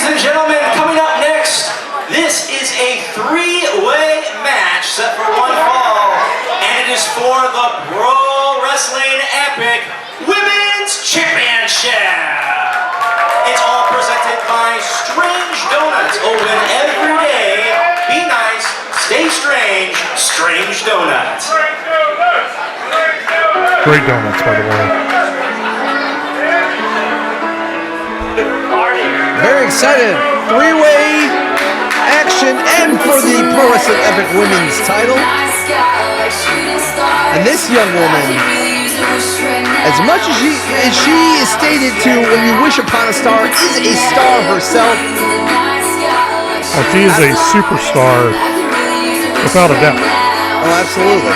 Ladies and gentlemen, coming up next, this is a three-way match set for one fall, and it is for the Pro Wrestling Epic Women's Championship. It's all presented by Strange Donuts, open every day. Be nice, stay strange, Strange Donuts. Great donuts, by the way. Very excited. Three-way action and for the Pro Wrestling Epic Women's title. And this young woman, as much as she is stated to, when you wish upon a star, is a star herself. Well, she is a superstar, without a doubt. Oh, absolutely.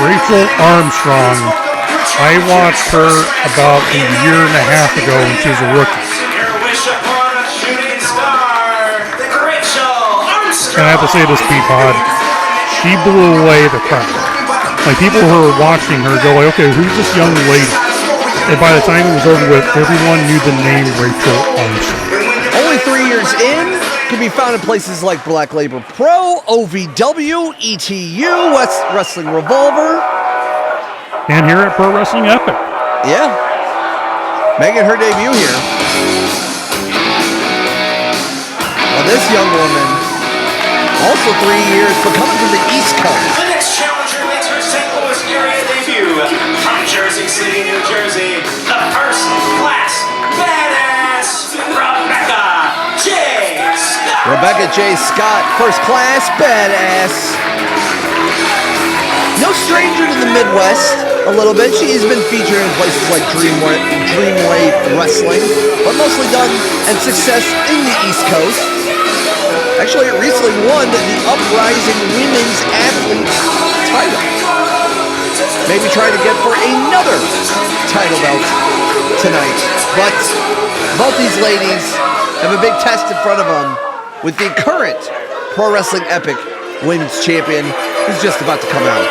Rachel Armstrong. I watched her about a year and a half ago when she was a rookie. And I have to say this, Peapod, she blew away the crowd. Like, people who were watching her go like, okay, who's this young lady? And by the time it was over with, everyone knew the name Rachel Armstrong. Only 3 years in, can be found in places like Black Labor Pro, OVW, ETU, West Wrestling Revolver. And here at Pro Wrestling Epic. Yeah. Making her debut here. Well, this young woman, also 3 years, but coming from the East Coast. The next challenger makes her St. Louis area debut from Jersey City, New Jersey. The first class badass Rebecca J. Scott, first class badass. No stranger to the Midwest, a little bit. She's been featured in places like Dreamwave Wrestling, but mostly done and success in the East Coast. Actually, it recently won the Uprising Women's Athletes title. Maybe trying to get for another title belt tonight. But both these ladies have a big test in front of them with the current Pro Wrestling Epic Women's Champion, who's just about to come out.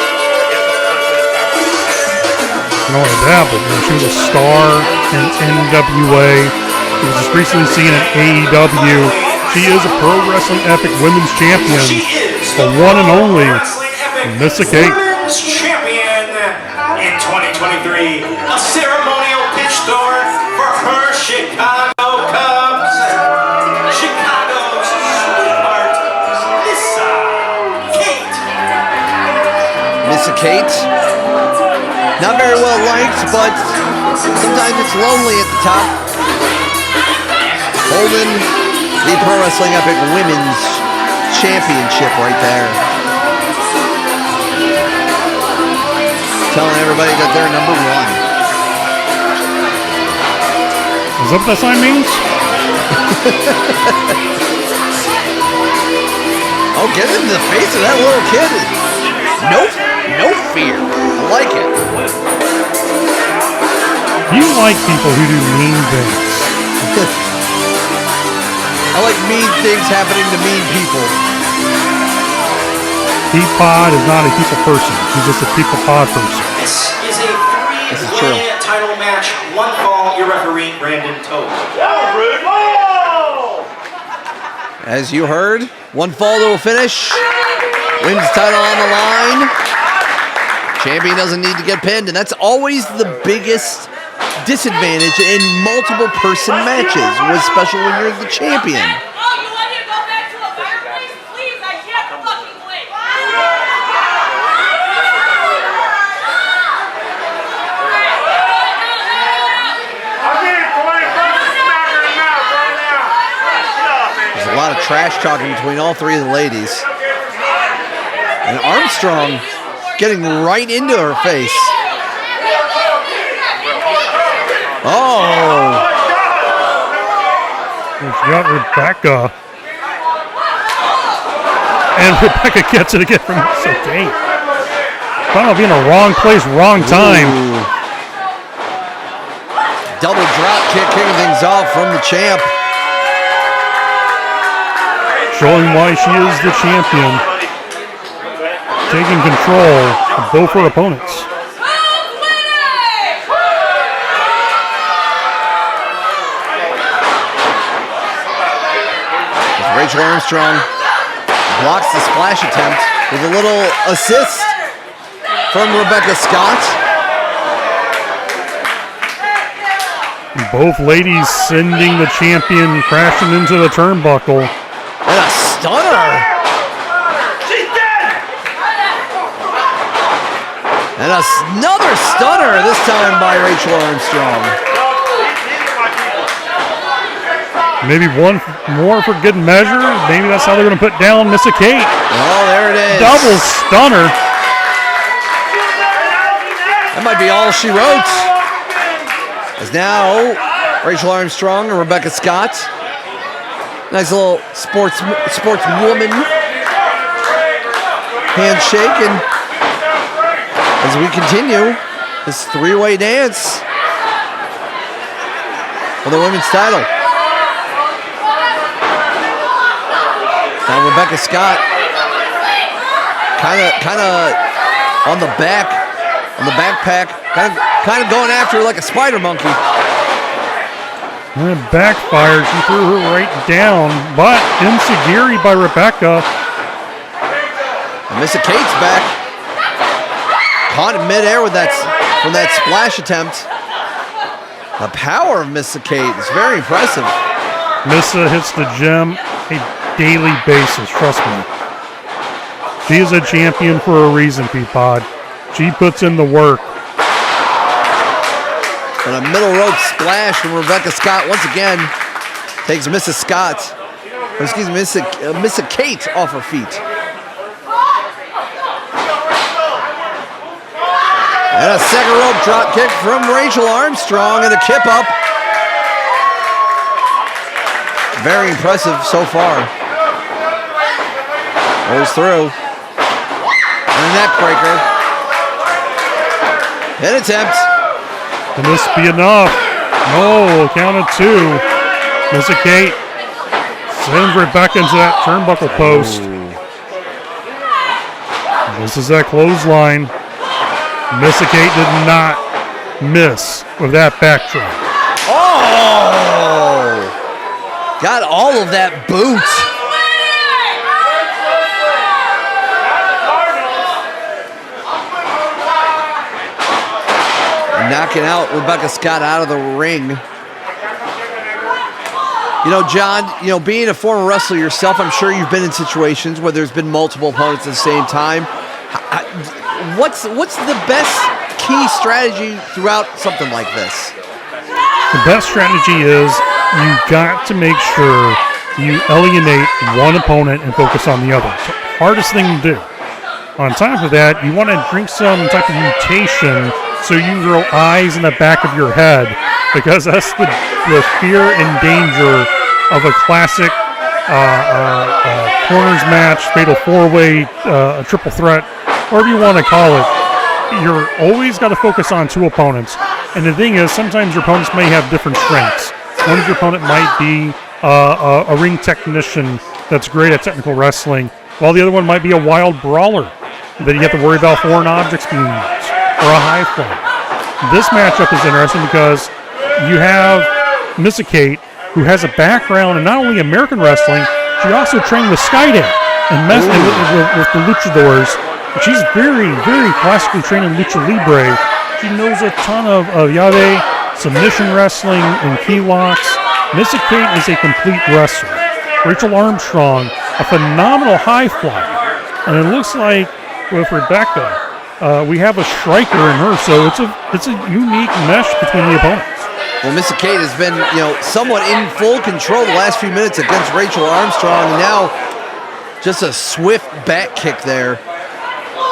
Not only that, but she was a star in NWA. She was just recently seen in AEW. She is a Pro Wrestling Epic Women's Champion, the one and only Missa Women's Champion in 2023. A ceremonial pitch door for her Chicago Cubs. Chicago's sweetheart, Missa Kate. Not very well liked, but sometimes it's lonely at the top. Holding the Pro Wrestling Epic Women's Championship right there. Telling everybody that they're number one. Is that what that sign means? Oh, get into the face of that little kid. No fear. I like it. You like people who do mean things. I like mean things happening to mean people. Peapod is not a people person. He's just a people pod person. This is a three-way title match. One fall, your referee, Brandon Toad. As you heard, one fall to a finish. Wins title on the line. Champion doesn't need to get pinned, and that's always the biggest disadvantage in multiple person matches, especially when you're the champion. There's a lot of trash talking between all three of the ladies. And Armstrong getting right into her face. Oh! She's got Rebecca. And Rebecca gets it again from Sauget. Found out being in the wrong place, wrong time. Ooh. Double drop kick, kicking things off from the champ. Showing why she is the champion. Taking control of both her opponents. Rachel Armstrong blocks the splash attempt with a little assist from Rebecca Scott. Both ladies sending the champion crashing into the turnbuckle. And a stunner. She's dead! And another stunner, this time by Rachel Armstrong. Maybe one more for good measure. Maybe that's how they're going to put down Missa Kate. Oh, there it is. Double stunner. That might be all she wrote. As now, Rachel Armstrong and Rebecca Scott. Nice little sportswoman handshake. And as we continue this three-way dance for the women's title. Now Rebecca Scott kind of on the backpack, kind of going after her like a spider monkey. And it backfired. She threw her right down, but enziguri by Rebecca. And Missa Kate's back. Caught in midair with from that splash attempt. The power of Missa Kate is very impressive. Missa hits the gym a daily basis, trust me. She is a champion for a reason, Peapod. She puts in the work. And a middle rope splash from Rebecca Scott once again takes Missa Kate off her feet. And a second rope drop kick from Rachel Armstrong and a kip up. Very impressive so far. Goes through. And a neck breaker. Hit attempt. Can this be enough? No, count of two. Missa Kate sends Rebecca into that turnbuckle post. This is that clothesline. Missa Kate did not miss with that backdrop. Oh! Got all of that boot. Knocking out Rebecca Scott out of the ring. You know, John, being a former wrestler yourself, I'm sure you've been in situations where there's been multiple opponents at the same time. What's the best key strategy throughout something like this? The best strategy is you got to make sure you alienate one opponent and focus on the other. It's the hardest thing to do. On top of that, you want to drink some type of mutation so you can grow eyes in the back of your head, because that's the fear and danger of a classic corners match, fatal four-way, triple threat, whatever you want to call it. You're always got to focus on two opponents. And the thing is, sometimes your opponents may have different strengths. One of your opponent might be a ring technician that's great at technical wrestling, while the other one might be a wild brawler that you have to worry about foreign objects being used, or a high flyer. This matchup is interesting because you have Missa Kate, who has a background in not only American wrestling, she also trained with Skydance and with the luchadors. She's very, very classically trained in lucha libre. She knows a ton of llave, submission wrestling, and key locks. Missa Kate is a complete wrestler. Rachel Armstrong, a phenomenal high flyer. And it looks like with Rebecca, we have a striker in her, so it's a unique mesh between the opponents. Well, Missa Kate has been, somewhat in full control the last few minutes against Rachel Armstrong, and now just a swift back kick there,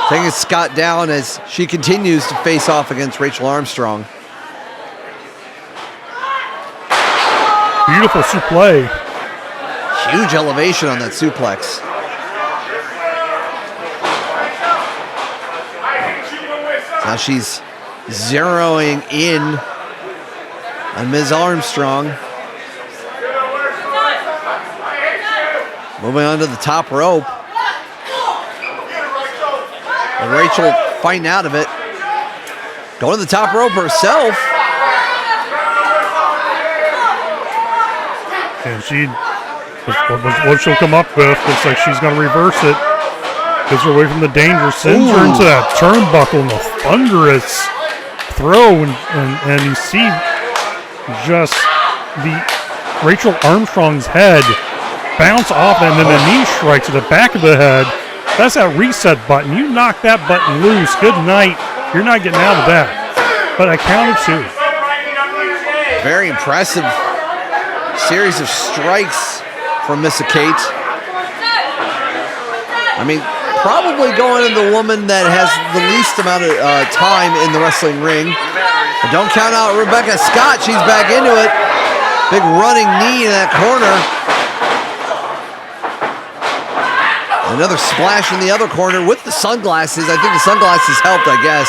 taking Scott down as she continues to face off against Rachel Armstrong. Beautiful suplex. Huge elevation on that suplex. Now she's zeroing in on Ms. Armstrong. Moving on to the top rope. And Rachel fighting out of it. Going to the top rope herself. And she What she'll come up with, looks like she's going to reverse it. Gets her away from the danger, sends her into that turnbuckle and a thunderous throw. And you see just Rachel Armstrong's head bounce off, and then the knee strikes at the back of the head. That's that reset button. You knock that button loose, good night. You're not getting out of that. But I counted 2. Very impressive series of strikes from Missa Kate. I mean, probably going to the woman that has the least amount of time in the wrestling ring. But don't count out Rebecca Scott. She's back into it. Big running knee in that corner. Another splash in the other corner with the sunglasses. I think the sunglasses helped, I guess,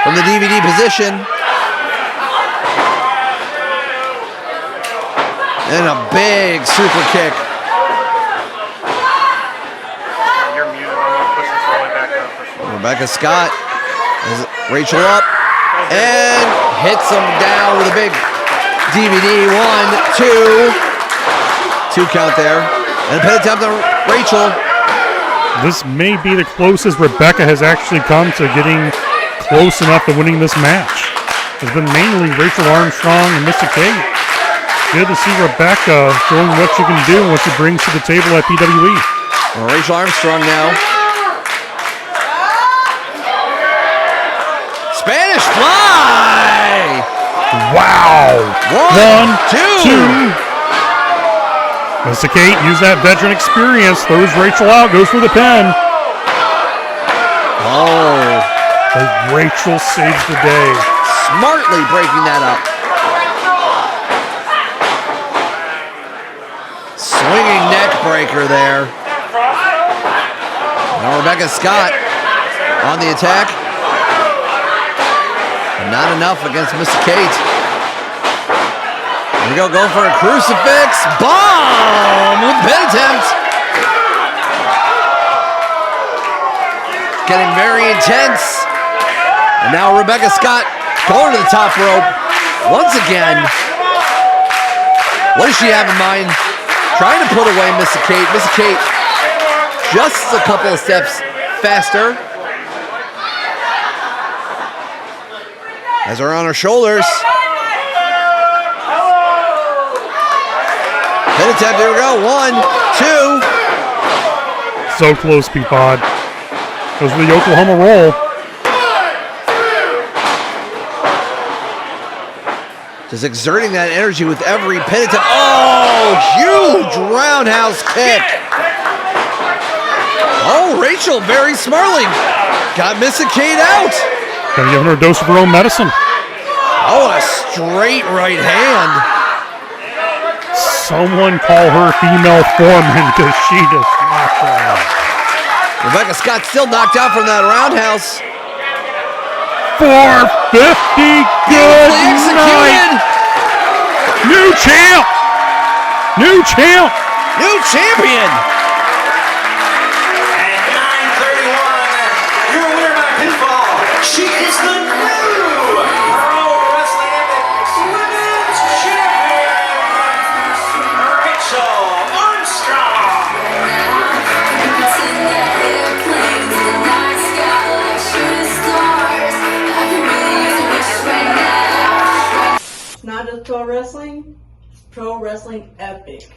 from the DVD position. And a big super kick. You're muted. I'm going to push this all the way back up. Rebecca Scott has Rachel up and hits him down with a big DVD. 1, 2. 2 count there. And a pin attempt on Rachel. This may be the closest Rebecca has actually come to getting close enough to winning this match. It's been mainly Rachel Armstrong and Missa Kate. Good to see Rebecca showing what she can do and what she brings to the table at PWE. Well, Rachel Armstrong now. Spanish fly! Wow! 1, 2. Missa Kate used that veteran experience, throws Rachel out, goes for the pin. Oh. But Rachel saves the day. Smartly breaking that up. Swinging neck breaker there. Now Rebecca Scott on the attack. Not enough against Missa Kate. Here we go, going for a crucifix. Bomb with pin attempt. Getting very intense. And now Rebecca Scott going to the top rope once again. What does she have in mind? Trying to put away Missa Kate. Missa Kate just a couple of steps faster. Has her on her shoulders. Pin attempt, here we go. 1, 2. So close, Peapod. Goes for the Oklahoma roll. Just exerting that energy with every pin attempt. Oh, huge roundhouse kick. Oh, Rachel very smartly got Missa Kate out. Gotta give her a dose of her own medicine. Oh, a straight right hand. Someone call her female foreman because she just knocked her out. Rebecca Scott still knocked out from that roundhouse. 450. Good night. New champ. New champ. New champion. And 9:31, your winner by pinfall. She is the new Pro Wrestling Epic Women's Champion, Rachel Armstrong. Not just pro wrestling, it's Pro Wrestling Epic.